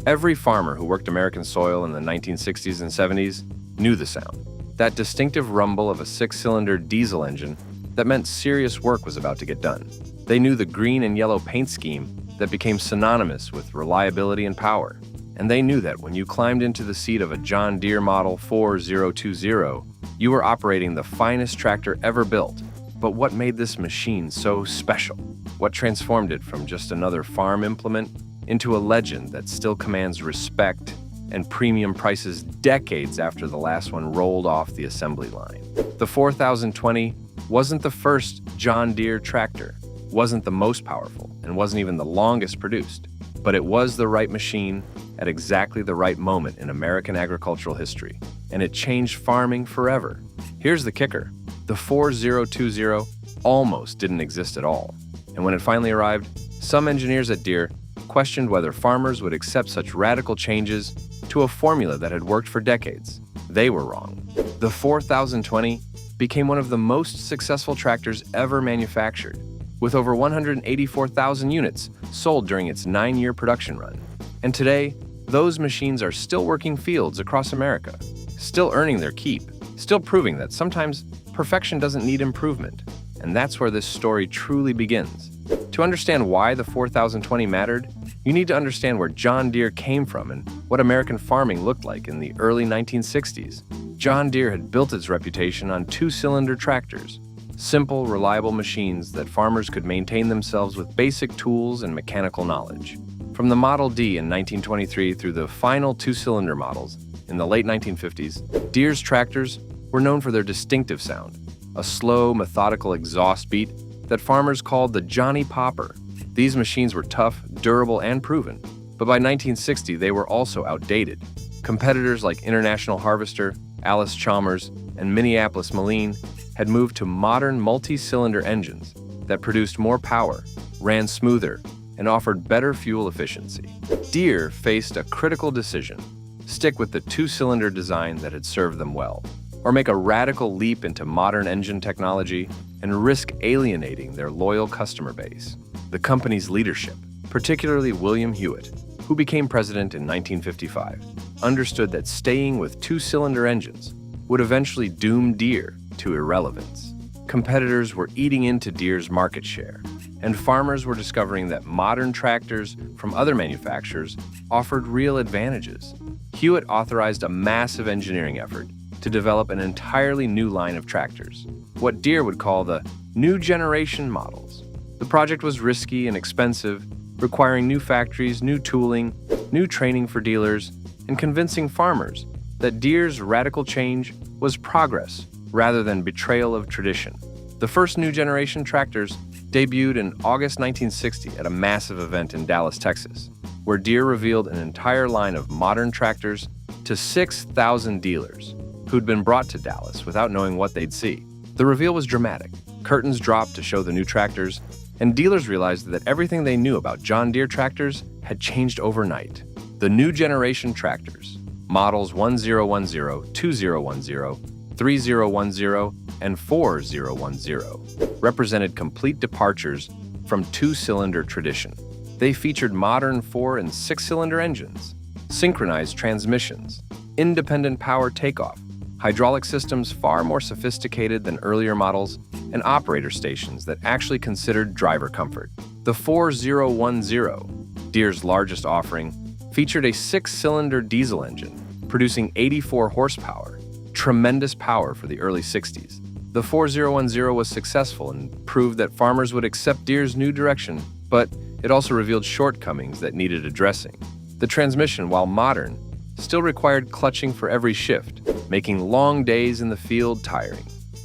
Every farmer who worked American soil in the 1960s and 70s knew the sound. That distinctive rumble of a six-cylinder diesel engine that meant serious work was about to get done. They knew the green and yellow paint scheme that became synonymous with reliability and power. And they knew that when you climbed into the seat of a John Deere Model 4020, you were operating the finest tractor ever built. But what made this machine so special? What transformed it from just another farm implement into a legend that still commands respect and premium prices decades after the last one rolled off the assembly line? The 4020 wasn't the first John Deere tractor, wasn't the most powerful, and wasn't even the longest produced, but it was the right machine at exactly the right moment in American agricultural history, and it changed farming forever. Here's the kicker. The 4020 almost didn't exist at all, and when it finally arrived, some engineers at Deere questioned whether farmers would accept such radical changes to a formula that had worked for decades. They were wrong. The 4020 became one of the most successful tractors ever manufactured, with over 184,000 units sold during its 9-year production run. And today, those machines are still working fields across America, still earning their keep, still proving that sometimes perfection doesn't need improvement. And that's where this story truly begins. To understand why the 4020 mattered, you need to understand where John Deere came from and what American farming looked like in the early 1960s. John Deere had built its reputation on two-cylinder tractors, simple, reliable machines that farmers could maintain themselves with basic tools and mechanical knowledge. From the Model D in 1923 through the final two-cylinder models in the late 1950s, Deere's tractors were known for their distinctive sound, a slow, methodical exhaust beat that farmers called the Johnny Popper. These machines were tough, durable, and proven, but by 1960 they were also outdated. Competitors like International Harvester, Allis-Chalmers, and Minneapolis Moline had moved to modern multi-cylinder engines that produced more power, ran smoother, and offered better fuel efficiency. Deere faced a critical decision: stick with the two-cylinder design that had served them well, or make a radical leap into modern engine technology and risk alienating their loyal customer base. The company's leadership, particularly William Hewitt, who became president in 1955, understood that staying with two-cylinder engines would eventually doom Deere to irrelevance. Competitors were eating into Deere's market share, and farmers were discovering that modern tractors from other manufacturers offered real advantages. Hewitt authorized a massive engineering effort to develop an entirely new line of tractors, what Deere would call the new generation models. The project was risky and expensive, requiring new factories, new tooling, new training for dealers, and convincing farmers that Deere's radical change was progress rather than betrayal of tradition. The first new generation tractors debuted in August 1960 at a massive event in Dallas, Texas, where Deere revealed an entire line of modern tractors to 6,000 dealers who'd been brought to Dallas without knowing what they'd see. The reveal was dramatic. Curtains dropped to show the new tractors, and dealers realized that everything they knew about John Deere tractors had changed overnight. The new generation tractors, models 1010, 2010, 3010, and 4010, represented complete departures from two-cylinder tradition. They featured modern 4- and 6-cylinder engines, synchronized transmissions, independent power takeoff, hydraulic systems far more sophisticated than earlier models, and operator stations that actually considered driver comfort. The 4010, Deere's largest offering, featured a 6-cylinder diesel engine, producing 84 horsepower, tremendous power for the early 60s. The 4010 was successful and proved that farmers would accept Deere's new direction, but it also revealed shortcomings that needed addressing. The transmission, while modern, still required clutching for every shift, making long days in the field tiring.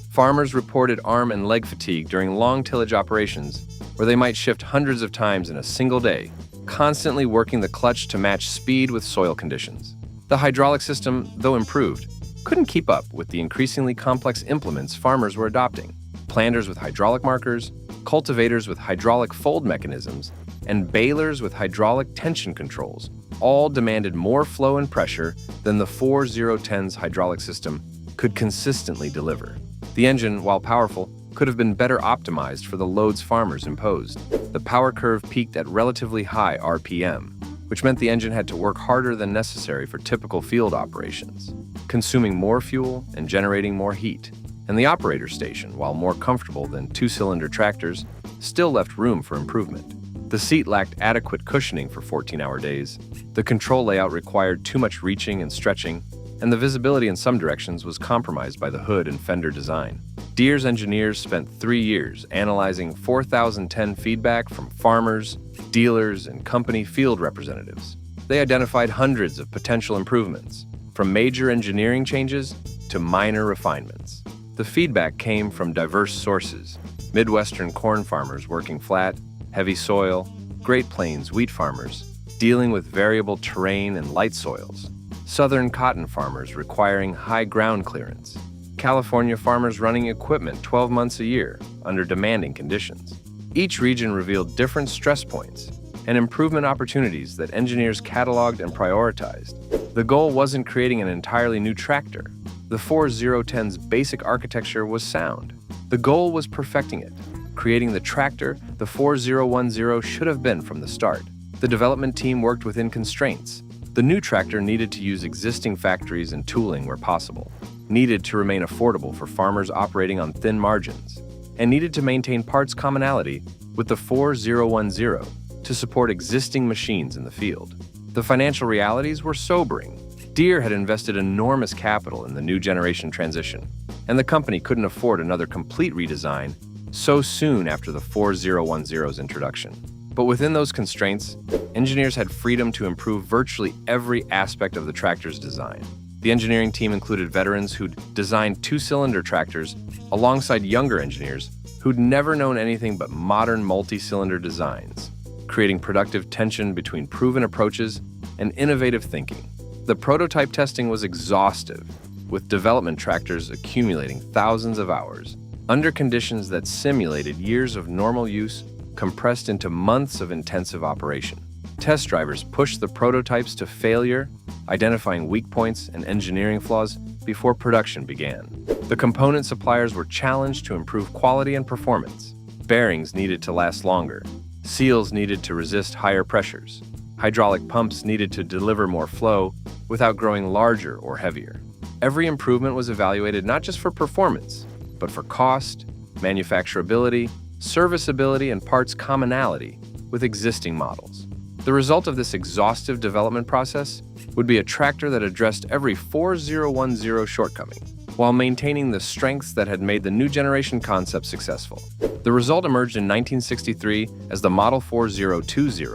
Farmers reported arm and leg fatigue during long tillage operations, where they might shift hundreds of times in a single day, constantly working the clutch to match speed with soil conditions. The hydraulic system, though improved, couldn't keep up with the increasingly complex implements farmers were adopting. Planters with hydraulic markers, cultivators with hydraulic fold mechanisms, and balers with hydraulic tension controls all demanded more flow and pressure than the 4010's hydraulic system could consistently deliver. The engine, while powerful, could have been better optimized for the loads farmers imposed. The power curve peaked at relatively high RPM, which meant the engine had to work harder than necessary for typical field operations, consuming more fuel and generating more heat. And the operator station, while more comfortable than two-cylinder tractors, still left room for improvement. The seat lacked adequate cushioning for 14-hour days, the control layout required too much reaching and stretching, and the visibility in some directions was compromised by the hood and fender design. Deere's engineers spent 3 years analyzing 4,010 feedback from farmers, dealers, and company field representatives. They identified hundreds of potential improvements, from major engineering changes to minor refinements. The feedback came from diverse sources: Midwestern corn farmers working flat, heavy soil, Great Plains wheat farmers dealing with variable terrain and light soils, Southern cotton farmers requiring high ground clearance, California farmers running equipment 12 months a year under demanding conditions. Each region revealed different stress points and improvement opportunities that engineers cataloged and prioritized. The goal wasn't creating an entirely new tractor. The 4010's basic architecture was sound. The goal was perfecting it, creating the tractor the 4010 should have been from the start. The development team worked within constraints. The new tractor needed to use existing factories and tooling where possible, needed to remain affordable for farmers operating on thin margins, and needed to maintain parts commonality with the 4010 to support existing machines in the field. The financial realities were sobering. Deere had invested enormous capital in the new generation transition, and the company couldn't afford another complete redesign so soon after the 4010's introduction. But within those constraints, engineers had freedom to improve virtually every aspect of the tractor's design. The engineering team included veterans who'd designed two-cylinder tractors alongside younger engineers who'd never known anything but modern multi-cylinder designs, creating productive tension between proven approaches and innovative thinking. The prototype testing was exhaustive, with development tractors accumulating thousands of hours, under conditions that simulated years of normal use compressed into months of intensive operation. Test drivers pushed the prototypes to failure, identifying weak points and engineering flaws before production began. The component suppliers were challenged to improve quality and performance. Bearings needed to last longer. Seals needed to resist higher pressures. Hydraulic pumps needed to deliver more flow without growing larger or heavier. Every improvement was evaluated not just for performance, but for cost, manufacturability, serviceability, and parts commonality with existing models. The result of this exhaustive development process would be a tractor that addressed every 4010 shortcoming, while maintaining the strengths that had made the new generation concept successful. The result emerged in 1963 as the Model 4020,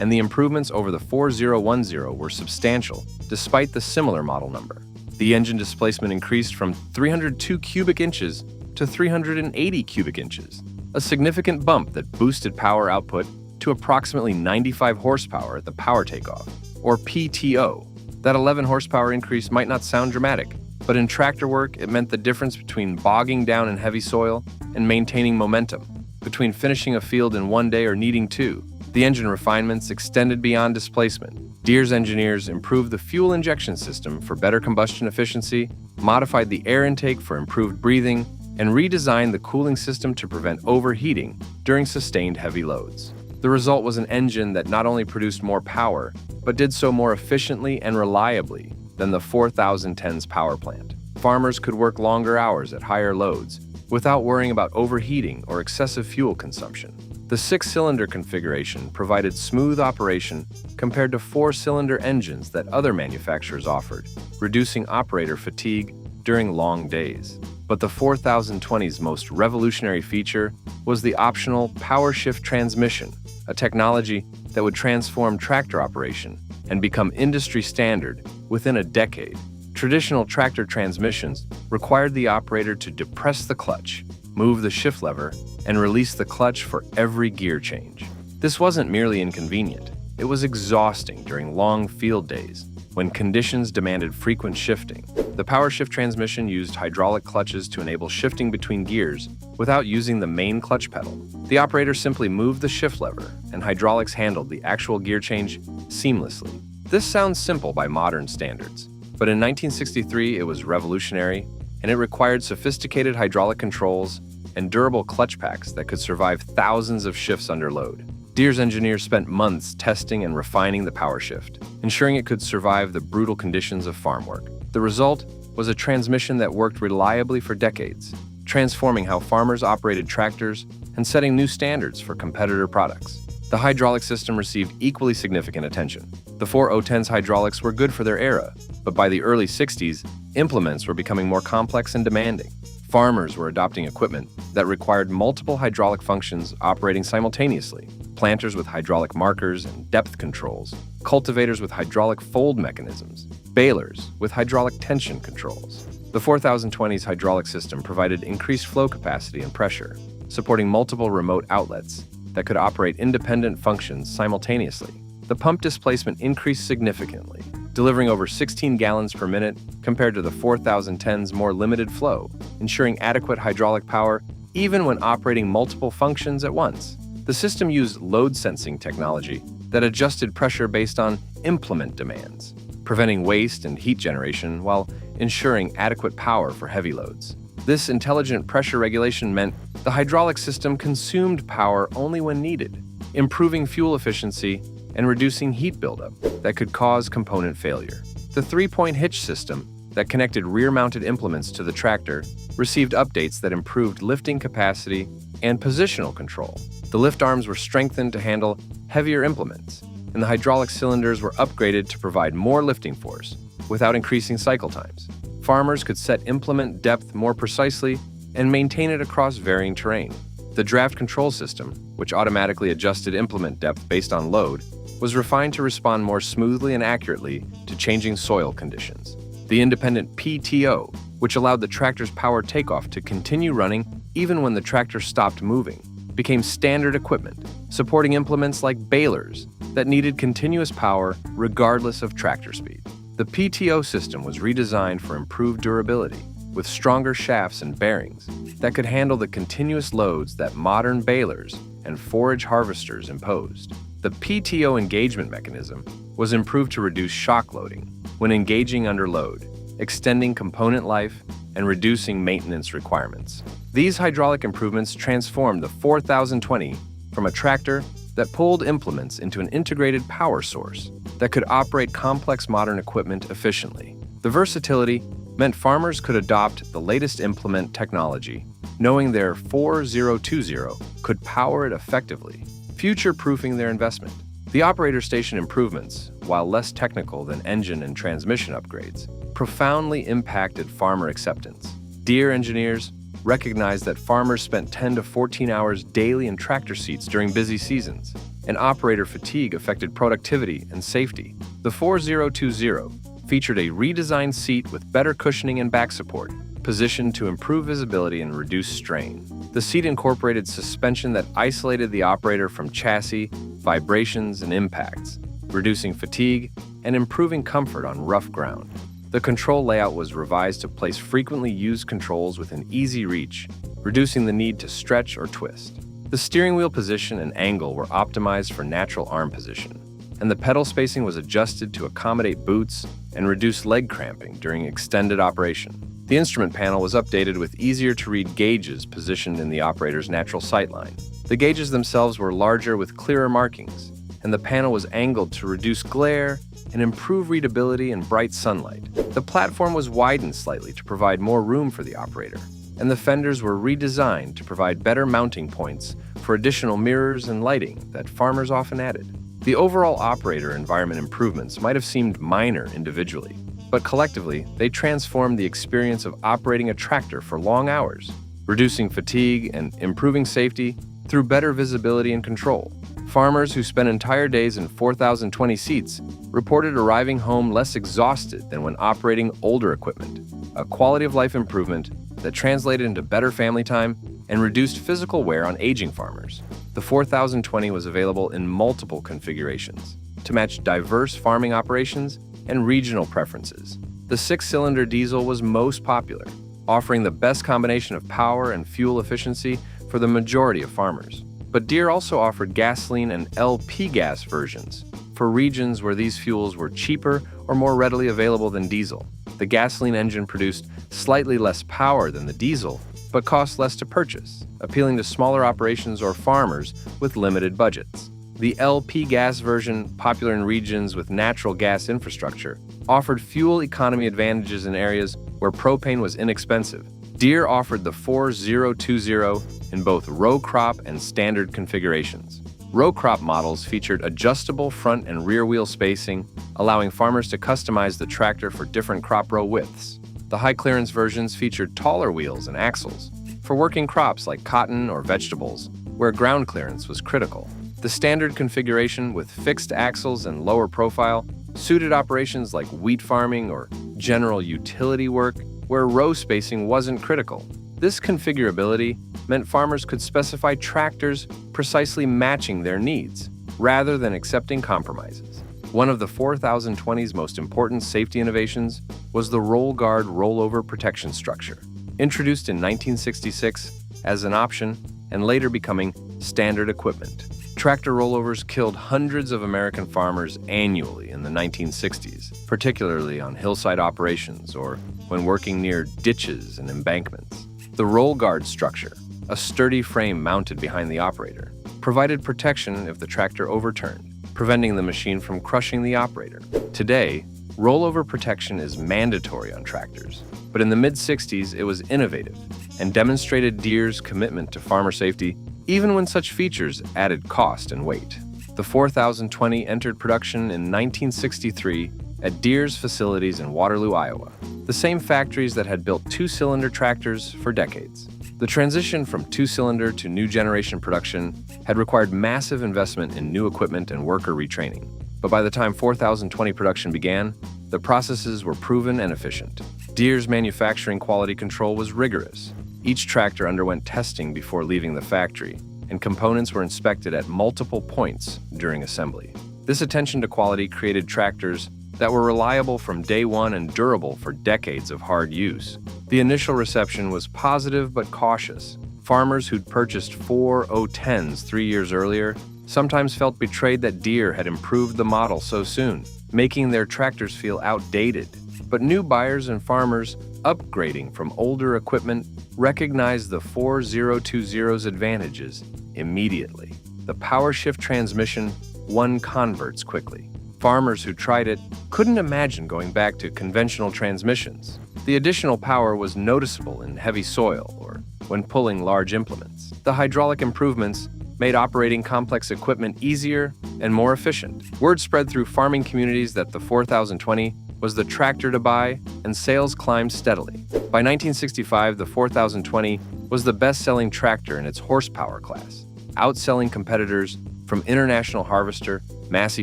and the improvements over the 4010 were substantial, despite the similar model number. The engine displacement increased from 302 cubic inches to 380 cubic inches, a significant bump that boosted power output to approximately 95 horsepower at the power takeoff, or PTO. That 11 horsepower increase might not sound dramatic, but in tractor work, it meant the difference between bogging down in heavy soil and maintaining momentum, between finishing a field in 1 day or needing 2. The engine refinements extended beyond displacement. Deere's engineers improved the fuel injection system for better combustion efficiency, modified the air intake for improved breathing, and redesigned the cooling system to prevent overheating during sustained heavy loads. The result was an engine that not only produced more power, but did so more efficiently and reliably than the 4010's power plant. Farmers could work longer hours at higher loads without worrying about overheating or excessive fuel consumption. The 6-cylinder configuration provided smooth operation compared to 4-cylinder engines that other manufacturers offered, reducing operator fatigue during long days. But the 4020's most revolutionary feature was the optional power shift transmission, a technology that would transform tractor operation and become industry standard within a decade. Traditional tractor transmissions required the operator to depress the clutch, move the shift lever, and release the clutch for every gear change. This wasn't merely inconvenient, it was exhausting during long field days when conditions demanded frequent shifting. The power shift transmission used hydraulic clutches to enable shifting between gears without using the main clutch pedal. The operator simply moved the shift lever, and hydraulics handled the actual gear change seamlessly. This sounds simple by modern standards, but in 1963 it was revolutionary, and it required sophisticated hydraulic controls and durable clutch packs that could survive thousands of shifts under load. Deere's engineers spent months testing and refining the power shift, ensuring it could survive the brutal conditions of farm work. The result was a transmission that worked reliably for decades, transforming how farmers operated tractors and setting new standards for competitor products. The hydraulic system received equally significant attention. The 4010's hydraulics were good for their era, but by the early 60s, implements were becoming more complex and demanding. Farmers were adopting equipment that required multiple hydraulic functions operating simultaneously: planters with hydraulic markers and depth controls, cultivators with hydraulic fold mechanisms, balers with hydraulic tension controls. The 4020's hydraulic system provided increased flow capacity and pressure, supporting multiple remote outlets that could operate independent functions simultaneously. The pump displacement increased significantly, delivering over 16 gallons per minute compared to the 4010's more limited flow, ensuring adequate hydraulic power even when operating multiple functions at once. The system used load sensing technology that adjusted pressure based on implement demands, preventing waste and heat generation while ensuring adequate power for heavy loads. This intelligent pressure regulation meant the hydraulic system consumed power only when needed, improving fuel efficiency and reducing heat buildup that could cause component failure. The three-point hitch system that connected rear-mounted implements to the tractor received updates that improved lifting capacity and positional control. The lift arms were strengthened to handle heavier implements, and the hydraulic cylinders were upgraded to provide more lifting force without increasing cycle times. Farmers could set implement depth more precisely and maintain it across varying terrain. The draft control system, which automatically adjusted implement depth based on load, was refined to respond more smoothly and accurately to changing soil conditions. The independent PTO, which allowed the tractor's power takeoff to continue running even when the tractor stopped moving, became standard equipment, supporting implements like balers that needed continuous power regardless of tractor speed. The PTO system was redesigned for improved durability, with stronger shafts and bearings that could handle the continuous loads that modern balers and forage harvesters imposed. The PTO engagement mechanism was improved to reduce shock loading when engaging under load, extending component life and reducing maintenance requirements. These hydraulic improvements transformed the 4020 from a tractor that pulled implements into an integrated power source that could operate complex modern equipment efficiently. The versatility meant farmers could adopt the latest implement technology, knowing their 4020 could power it effectively, future-proofing their investment. The operator station improvements, while less technical than engine and transmission upgrades, profoundly impacted farmer acceptance. Deere engineers recognized that farmers spent 10 to 14 hours daily in tractor seats during busy seasons, and operator fatigue affected productivity and safety. The 4020 featured a redesigned seat with better cushioning and back support, positioned to improve visibility and reduce strain. The seat incorporated suspension that isolated the operator from chassis, vibrations, and impacts, reducing fatigue and improving comfort on rough ground. The control layout was revised to place frequently used controls within easy reach, reducing the need to stretch or twist. The steering wheel position and angle were optimized for natural arm position, and the pedal spacing was adjusted to accommodate boots and reduce leg cramping during extended operation. The instrument panel was updated with easier-to-read gauges positioned in the operator's natural sightline. The gauges themselves were larger with clearer markings, and the panel was angled to reduce glare and improve readability in bright sunlight. The platform was widened slightly to provide more room for the operator, and the fenders were redesigned to provide better mounting points for additional mirrors and lighting that farmers often added. The overall operator environment improvements might have seemed minor individually, but collectively, they transformed the experience of operating a tractor for long hours, reducing fatigue and improving safety through better visibility and control. Farmers who spent entire days in 4020 seats reported arriving home less exhausted than when operating older equipment, a quality of life improvement that translated into better family time and reduced physical wear on aging farmers. The 4020 was available in multiple configurations to match diverse farming operations and regional preferences. The 6-cylinder diesel was most popular, offering the best combination of power and fuel efficiency for the majority of farmers. But Deere also offered gasoline and LP gas versions for regions where these fuels were cheaper or more readily available than diesel. The gasoline engine produced slightly less power than the diesel, but cost less to purchase, appealing to smaller operations or farmers with limited budgets. The LP gas version, popular in regions with natural gas infrastructure, offered fuel economy advantages in areas where propane was inexpensive. Deere offered the 4020 in both row crop and standard configurations. Row crop models featured adjustable front and rear wheel spacing, allowing farmers to customize the tractor for different crop row widths. The high-clearance versions featured taller wheels and axles for working crops like cotton or vegetables, where ground clearance was critical. The standard configuration with fixed axles and lower profile suited operations like wheat farming or general utility work, where row spacing wasn't critical. This configurability meant farmers could specify tractors precisely matching their needs, rather than accepting compromises. One of the 4020's most important safety innovations was the roll guard rollover protection structure. Introduced in 1966 as an option and later becoming standard equipment. Tractor rollovers killed hundreds of American farmers annually in the 1960s, particularly on hillside operations or when working near ditches and embankments. The roll guard structure, a sturdy frame mounted behind the operator, provided protection if the tractor overturned, preventing the machine from crushing the operator. Today, rollover protection is mandatory on tractors, but in the mid-60s it was innovative and demonstrated Deere's commitment to farmer safety even when such features added cost and weight. The 4020 entered production in 1963 at Deere's facilities in Waterloo, Iowa, the same factories that had built two-cylinder tractors for decades. The transition from two-cylinder to new generation production had required massive investment in new equipment and worker retraining. But by the time 4020 production began, the processes were proven and efficient. Deere's manufacturing quality control was rigorous. Each tractor underwent testing before leaving the factory, and components were inspected at multiple points during assembly. This attention to quality created tractors that were reliable from day one and durable for decades of hard use. The initial reception was positive but cautious. Farmers who'd purchased 4010s 3 years earlier sometimes felt betrayed that Deere had improved the model so soon, making their tractors feel outdated. But new buyers and farmers upgrading from older equipment recognized the 4020's advantages immediately. The power shift transmission won converts quickly. Farmers who tried it couldn't imagine going back to conventional transmissions. The additional power was noticeable in heavy soil or when pulling large implements. The hydraulic improvements made operating complex equipment easier and more efficient. Word spread through farming communities that the 4020 was the tractor to buy, and sales climbed steadily. By 1965, the 4020 was the best-selling tractor in its horsepower class, outselling competitors from International Harvester, Massey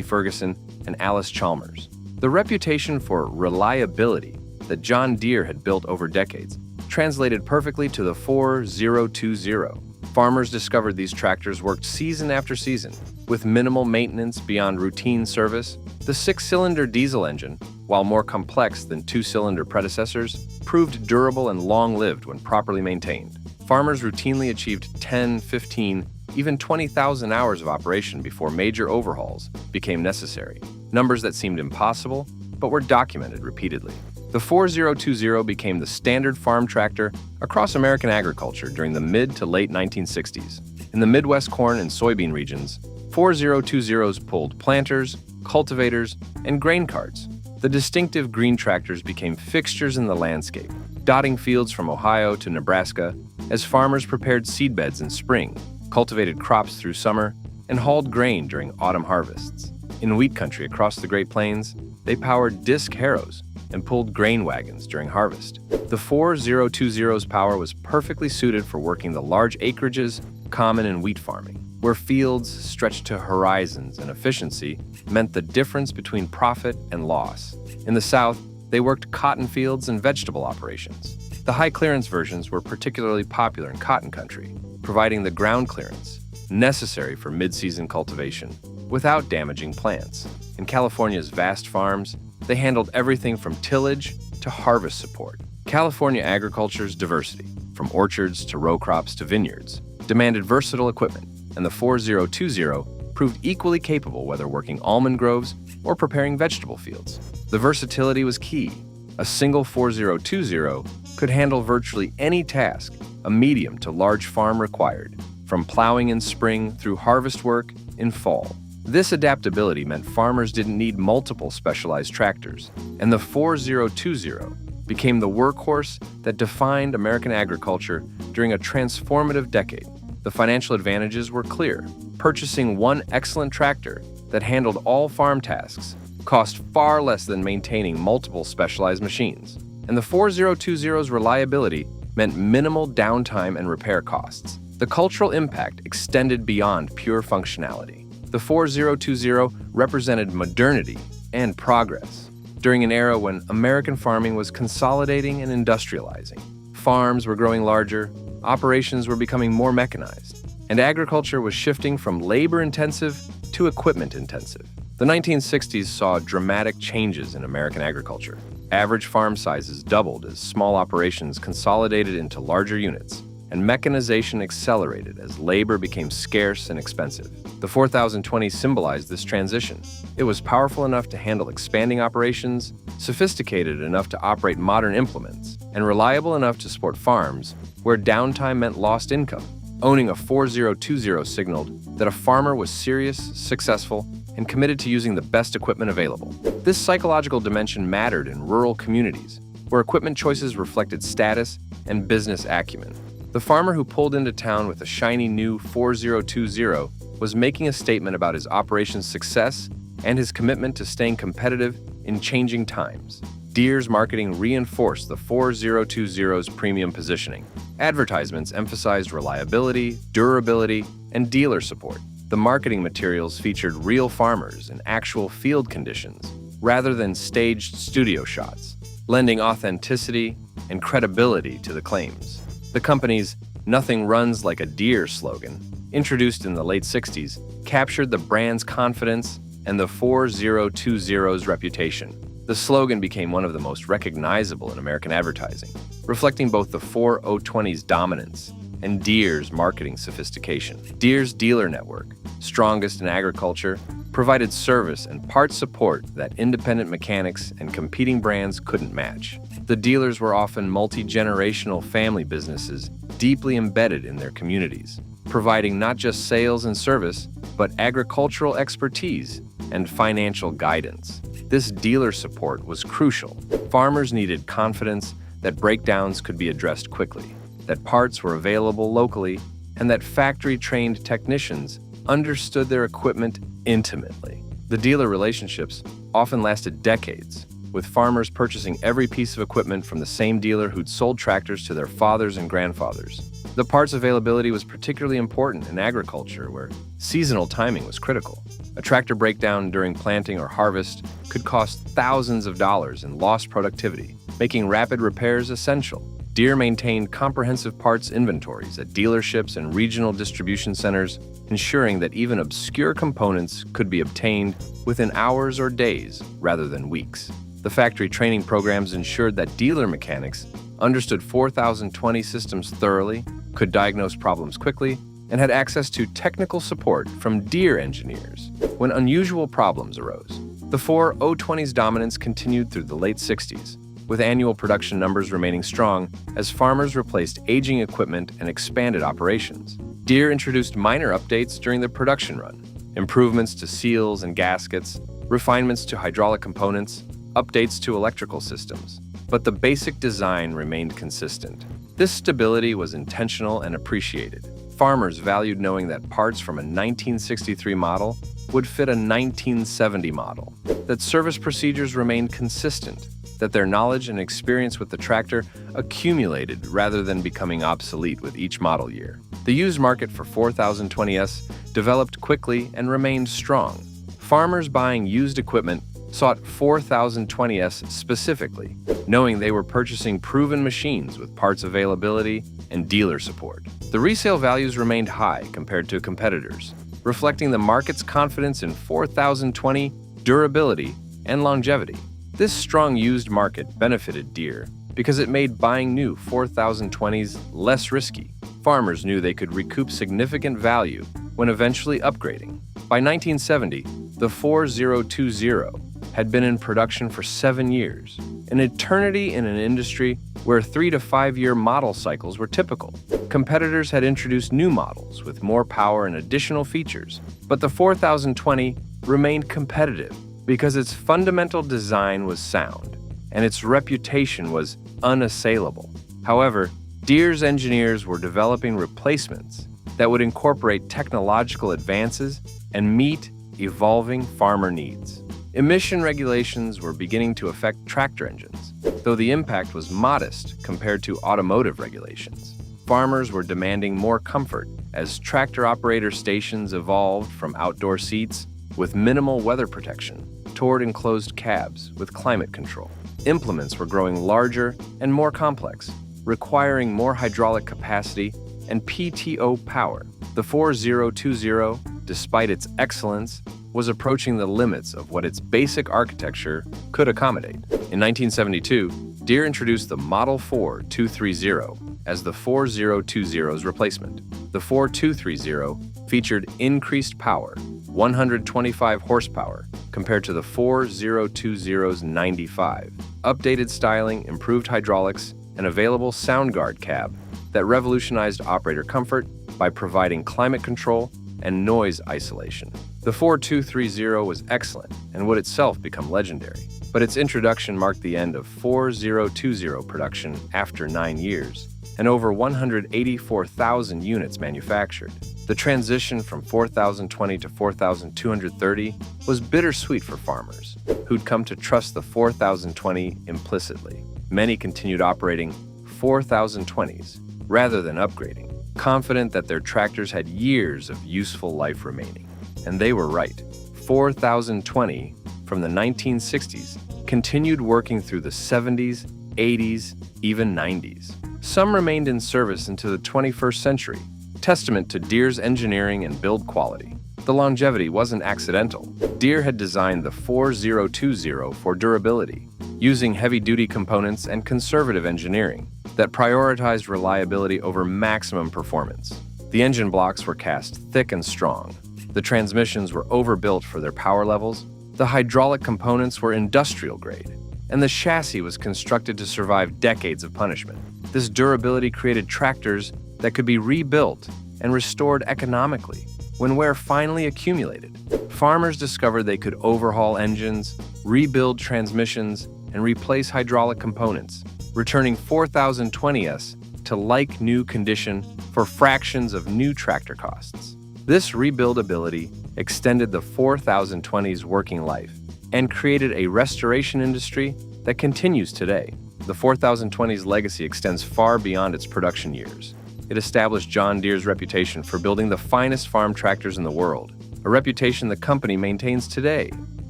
Ferguson, and Alice Chalmers. The reputation for reliability that John Deere had built over decades translated perfectly to the 4020. Farmers discovered these tractors worked season after season, with minimal maintenance beyond routine service. The six-cylinder diesel engine, while more complex than two-cylinder predecessors, proved durable and long-lived when properly maintained. Farmers routinely achieved 10, 15, even 20,000 hours of operation before major overhauls became necessary, numbers that seemed impossible but were documented repeatedly. The 4020 became the standard farm tractor across American agriculture during the mid to late 1960s. In the Midwest corn and soybean regions, 4020s pulled planters, cultivators, and grain carts. The distinctive green tractors became fixtures in the landscape, dotting fields from Ohio to Nebraska as farmers prepared seedbeds in spring, cultivated crops through summer, and hauled grain during autumn harvests. In wheat country across the Great Plains, they powered disc harrows and pulled grain wagons during harvest. The 4020's power was perfectly suited for working the large acreages common in wheat farming, where fields stretched to horizons and efficiency meant the difference between profit and loss. In the South, they worked cotton fields and vegetable operations. The high-clearance versions were particularly popular in cotton country, providing the ground clearance necessary for mid-season cultivation without damaging plants. In California's vast farms, they handled everything from tillage to harvest support. California agriculture's diversity, from orchards to row crops to vineyards, demanded versatile equipment, and the 4020 proved equally capable whether working almond groves or preparing vegetable fields. The versatility was key. A single 4020 could handle virtually any task a medium to large farm required, from plowing in spring through harvest work in fall. This adaptability meant farmers didn't need multiple specialized tractors, and the 4020 became the workhorse that defined American agriculture during a transformative decade. The financial advantages were clear. Purchasing one excellent tractor that handled all farm tasks cost far less than maintaining multiple specialized machines. And the 4020's reliability meant minimal downtime and repair costs. The cultural impact extended beyond pure functionality. The 4020 represented modernity and progress during an era when American farming was consolidating and industrializing. Farms were growing larger, operations were becoming more mechanized, and agriculture was shifting from labor-intensive to equipment-intensive. The 1960s saw dramatic changes in American agriculture. Average farm sizes doubled as small operations consolidated into larger units, and mechanization accelerated as labor became scarce and expensive. The 4020 symbolized this transition. It was powerful enough to handle expanding operations, sophisticated enough to operate modern implements, and reliable enough to support farms where downtime meant lost income. Owning a 4020 signaled that a farmer was serious, successful, and committed to using the best equipment available. This psychological dimension mattered in rural communities, where equipment choices reflected status and business acumen. The farmer who pulled into town with a shiny new 4020 was making a statement about his operation's success and his commitment to staying competitive in changing times. Deere's marketing reinforced the 4020's premium positioning. Advertisements emphasized reliability, durability, and dealer support. The marketing materials featured real farmers and actual field conditions, rather than staged studio shots, lending authenticity and credibility to the claims. The company's "Nothing runs like a Deere" slogan, introduced in the late 60s, captured the brand's confidence and the 4020's reputation. The slogan became one of the most recognizable in American advertising, reflecting both the 4020's dominance and Deere's marketing sophistication. Deere's dealer network, strongest in agriculture, provided service and parts support that independent mechanics and competing brands couldn't match. The dealers were often multi-generational family businesses deeply embedded in their communities, providing not just sales and service, but agricultural expertise and financial guidance. This dealer support was crucial. Farmers needed confidence that breakdowns could be addressed quickly, that parts were available locally, and that factory-trained technicians understood their equipment intimately. The dealer relationships often lasted decades, with farmers purchasing every piece of equipment from the same dealer who'd sold tractors to their fathers and grandfathers. The parts availability was particularly important in agriculture, where seasonal timing was critical. A tractor breakdown during planting or harvest could cost thousands of dollars in lost productivity, making rapid repairs essential. Deere maintained comprehensive parts inventories at dealerships and regional distribution centers, ensuring that even obscure components could be obtained within hours or days rather than weeks. The factory training programs ensured that dealer mechanics understood 4020 systems thoroughly, could diagnose problems quickly, and had access to technical support from Deere engineers when unusual problems arose. The 4020's dominance continued through the late 60s, with annual production numbers remaining strong as farmers replaced aging equipment and expanded operations. Deere introduced minor updates during the production run, improvements to seals and gaskets, refinements to hydraulic components, updates to electrical systems. But the basic design remained consistent. This stability was intentional and appreciated. Farmers valued knowing that parts from a 1963 model would fit a 1970 model, that service procedures remained consistent, that their knowledge and experience with the tractor accumulated rather than becoming obsolete with each model year. The used market for 4020s developed quickly and remained strong. Farmers buying used equipment sought 4020s specifically, knowing they were purchasing proven machines with parts availability and dealer support. The resale values remained high compared to competitors, reflecting the market's confidence in 4020 durability and longevity. This strong used market benefited Deere because it made buying new 4020s less risky. Farmers knew they could recoup significant value when eventually upgrading. By 1970, the 4020 had been in production for 7 years, an eternity in an industry where 3 to 5 year model cycles were typical. Competitors had introduced new models with more power and additional features, but the 4020 remained competitive because its fundamental design was sound and its reputation was unassailable. However, Deere's engineers were developing replacements that would incorporate technological advances and meet evolving farmer needs. Emission regulations were beginning to affect tractor engines, though the impact was modest compared to automotive regulations. Farmers were demanding more comfort as tractor operator stations evolved from outdoor seats with minimal weather protection toward enclosed cabs with climate control. Implements were growing larger and more complex, requiring more hydraulic capacity and PTO power. The 4020, despite its excellence, was approaching the limits of what its basic architecture could accommodate. In 1972, Deere introduced the Model 4230 as the 4020's replacement. The 4230 featured increased power, 125 horsepower, compared to the 4020's 95, updated styling, improved hydraulics, and available SoundGuard cab that revolutionized operator comfort by providing climate control and noise isolation. The 4230 was excellent and would itself become legendary, but its introduction marked the end of 4020 production after 9 years and over 184,000 units manufactured. The transition from 4020 to 4230 was bittersweet for farmers, who'd come to trust the 4020 implicitly. Many continued operating 4020s rather than upgrading, confident that their tractors had years of useful life remaining. And they were right. 4020 from the 1960s continued working through the 70s, 80s, even 90s. Some remained in service into the 21st century, testament to Deere's engineering and build quality. The longevity wasn't accidental. Deere had designed the 4020 for durability, using heavy-duty components and conservative engineering that prioritized reliability over maximum performance. The engine blocks were cast thick and strong. The transmissions were overbuilt for their power levels. The hydraulic components were industrial grade, and the chassis was constructed to survive decades of punishment. This durability created tractors that could be rebuilt and restored economically when wear finally accumulated. Farmers discovered they could overhaul engines, rebuild transmissions, and replace hydraulic components, returning 4020s to like-new condition for fractions of new tractor costs. This rebuildability extended the 4020's working life and created a restoration industry that continues today. The 4020's legacy extends far beyond its production years. It established John Deere's reputation for building the finest farm tractors in the world, a reputation the company maintains today.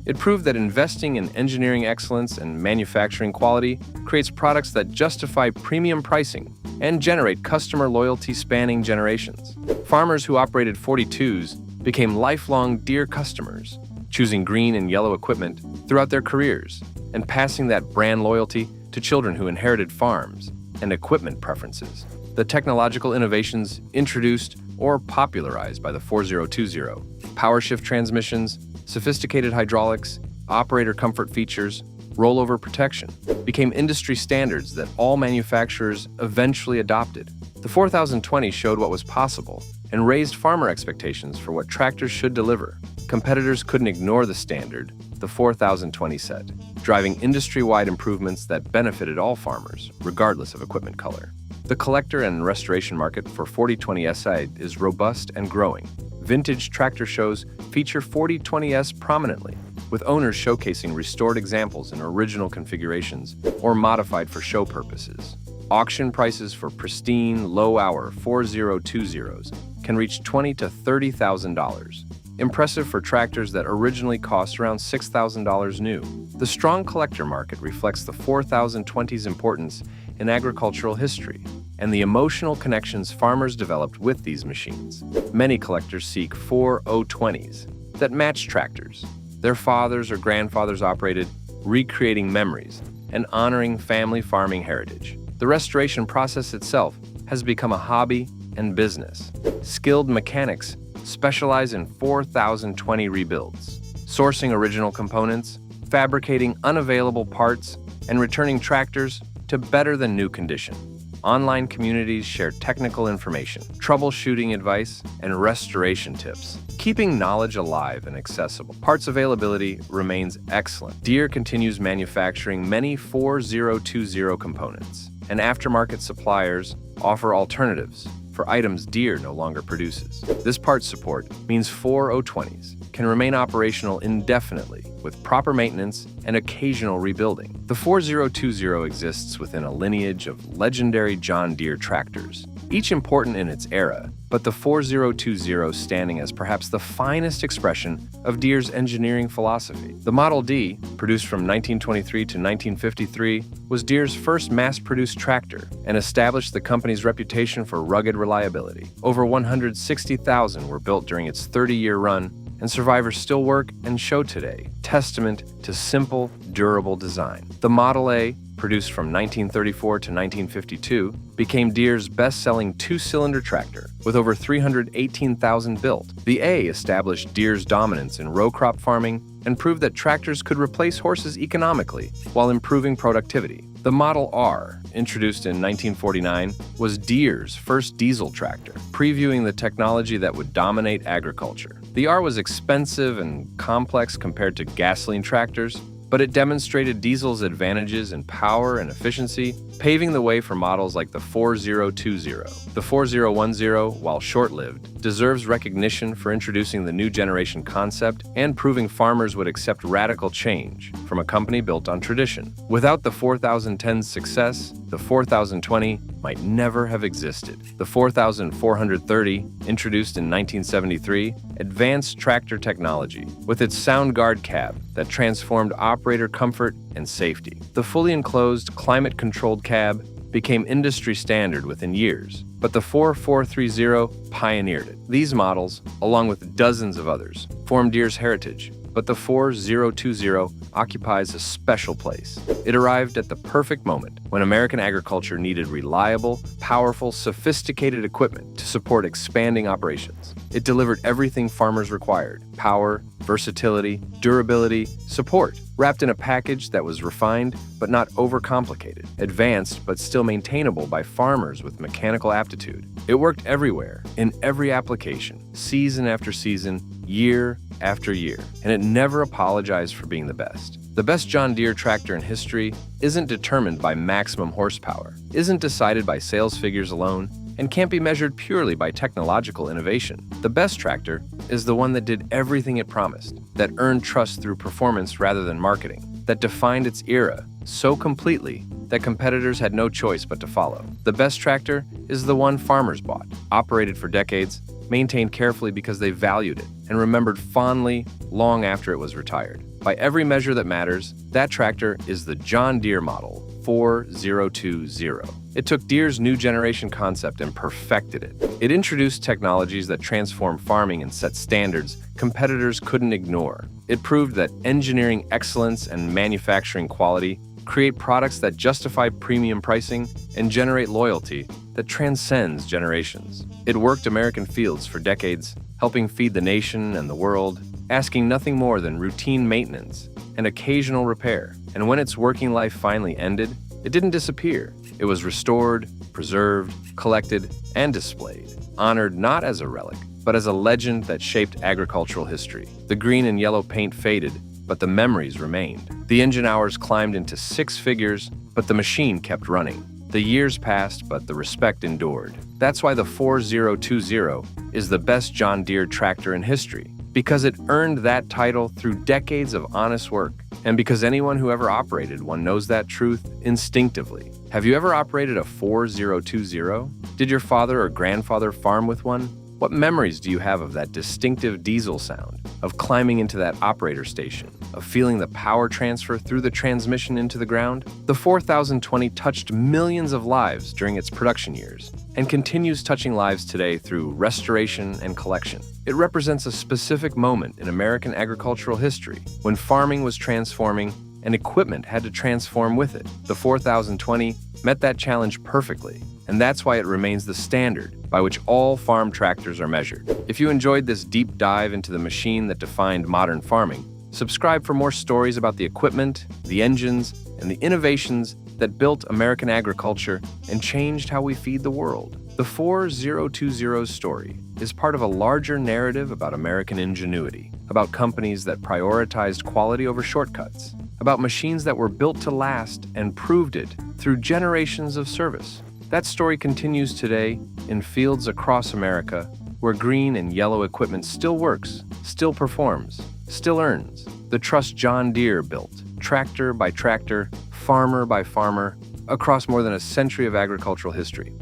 It proved that investing in engineering excellence and manufacturing quality creates products that justify premium pricing and generate customer loyalty spanning generations. Farmers who operated 42s became lifelong Deere customers, choosing green and yellow equipment throughout their careers and passing that brand loyalty to children who inherited farms and equipment preferences. The technological innovations introduced or popularized by the 4020, power shift transmissions, sophisticated hydraulics, operator comfort features, rollover protection, became industry standards that all manufacturers eventually adopted. The 4020 showed what was possible and raised farmer expectations for what tractors should deliver. Competitors couldn't ignore the standard the 4020 set, driving industry-wide improvements that benefited all farmers, regardless of equipment color. The collector and restoration market for 4020Si is robust and growing. Vintage tractor shows feature 4020s prominently, with owners showcasing restored examples in original configurations or modified for show purposes. Auction prices for pristine, low-hour 4020s can reach $20,000 to $30,000. Impressive for tractors that originally cost around $6,000 new. The strong collector market reflects the 4020's importance in agricultural history and the emotional connections farmers developed with these machines. Many collectors seek 4020s that match tractors their fathers or grandfathers operated, recreating memories and honoring family farming heritage. The restoration process itself has become a hobby and business. Skilled mechanics specialize in 4020 rebuilds, sourcing original components, fabricating unavailable parts and returning tractors to better than new condition. Online communities share technical information, troubleshooting advice, and restoration tips, keeping knowledge alive and accessible. Parts availability remains excellent. Deere continues manufacturing many 4020 components, and aftermarket suppliers offer alternatives for items Deere no longer produces. This parts support means 4020s can remain operational indefinitely with proper maintenance and occasional rebuilding. The 4020 exists within a lineage of legendary John Deere tractors, each important in its era, but the 4020 standing as perhaps the finest expression of Deere's engineering philosophy. The Model D, produced from 1923 to 1953, was Deere's first mass-produced tractor and established the company's reputation for rugged reliability. Over 160,000 were built during its 30-year run, and survivors still work and show today, testament to simple, durable design. The Model A, produced from 1934 to 1952, became Deere's best-selling two-cylinder tractor, with over 318,000 built. The A established Deere's dominance in row crop farming and proved that tractors could replace horses economically while improving productivity. The Model R, introduced in 1949, was Deere's first diesel tractor, previewing the technology that would dominate agriculture. The R was expensive and complex compared to gasoline tractors, but it demonstrated diesel's advantages in power and efficiency, paving the way for models like the 4020. The 4010, while short-lived, deserves recognition for introducing the new generation concept and proving farmers would accept radical change from a company built on tradition. Without the 4010's success, the 4020 might never have existed. The 4430, introduced in 1973, advanced tractor technology with its sound guard cab that transformed operator comfort and safety. The fully enclosed, climate-controlled cab became industry standard within years, but the 4430 pioneered it. These models, along with dozens of others, form Deere's heritage, but the 4020 occupies a special place. It arrived at the perfect moment when American agriculture needed reliable, powerful, sophisticated equipment to support expanding operations. It delivered everything farmers required: power, versatility, durability, support, wrapped in a package that was refined but not overcomplicated, advanced but still maintainable by farmers with mechanical aptitude. It worked everywhere, in every application, season after season, year after year, and it never apologized for being the best. The best John Deere tractor in history isn't determined by maximum horsepower, isn't decided by sales figures alone, and can't be measured purely by technological innovation. The best tractor is the one that did everything it promised, that earned trust through performance rather than marketing, that defined its era so completely that competitors had no choice but to follow. The best tractor is the one farmers bought, operated for decades, maintained carefully because they valued it, and remembered fondly long after it was retired. By every measure that matters, that tractor is the John Deere model 4020. It took Deere's new generation concept and perfected it. It introduced technologies that transformed farming and set standards competitors couldn't ignore. It proved that engineering excellence and manufacturing quality create products that justify premium pricing and generate loyalty that transcends generations. It worked American fields for decades, helping feed the nation and the world, asking nothing more than routine maintenance and occasional repair. And when its working life finally ended, it didn't disappear. It was restored, preserved, collected, and displayed, honored not as a relic, but as a legend that shaped agricultural history. The green and yellow paint faded, but the memories remained. The engine hours climbed into six figures, but the machine kept running. The years passed, but the respect endured. That's why the 4020 is the best John Deere tractor in history, because it earned that title through decades of honest work, and because anyone who ever operated one knows that truth instinctively. Have you ever operated a 4020? Did your father or grandfather farm with one? What memories do you have of that distinctive diesel sound, of climbing into that operator station, of feeling the power transfer through the transmission into the ground? The 4020 touched millions of lives during its production years and continues touching lives today through restoration and collection. It represents a specific moment in American agricultural history when farming was transforming and equipment had to transform with it. The 4020 met that challenge perfectly, and that's why it remains the standard by which all farm tractors are measured. If you enjoyed this deep dive into the machine that defined modern farming, Subscribe for more stories about the equipment, the engines, and the innovations that built American agriculture and changed how we feed the world. The 4020 story is part of a larger narrative about American ingenuity, about companies that prioritized quality over shortcuts, about machines that were built to last and proved it through generations of service. That story continues today in fields across America where green and yellow equipment still works, still performs, still earns the trust John Deere built, tractor by tractor, farmer by farmer, across more than a century of agricultural history.